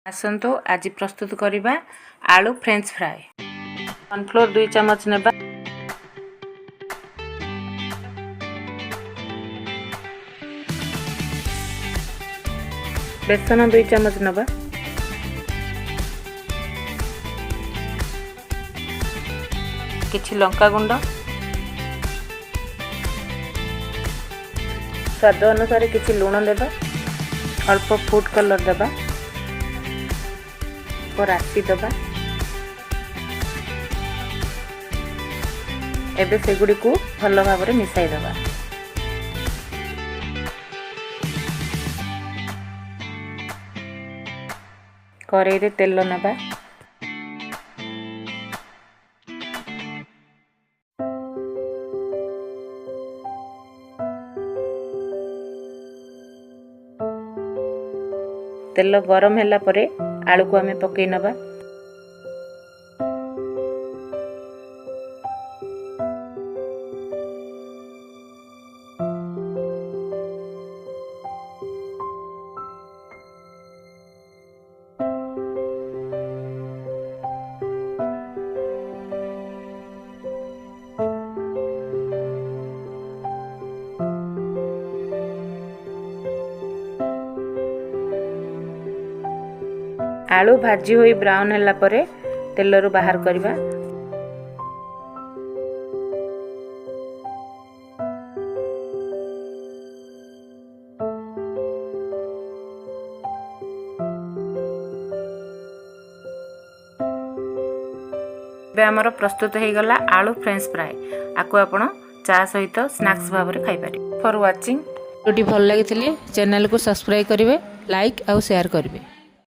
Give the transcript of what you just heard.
आसंतु आज प्रस्तुत करिबा आलू फ्रेंच फ्राई। कॉर्नफ्लोर 2 चम्मच नेबा, बेसन 2 चम्मच नेबा, किछि लंका गुंड, स्वाद अनुसार किछि लूण देबा, अल्प फूड कलर देबा और राशि दबा। एबे सेगुडी को भल भाव में मिसाई दबा। कड़ाई रे तेल नबा, तेल गरम होला परे आलू को हमें पकई नबा। आलू भाजी होई ब्राउन होला परे तेल रु बाहर करबा। बे हमर प्रस्तुत हे गला आलू फ्रेंच फ्राई। आको आपण चा सहित स्नैक्स भाव रे खाइ पारि। फॉर वाचिंग वीडियो भल लागिथिले चैनल को सब्सक्राइब करिवे, लाइक और शेयर करिवे।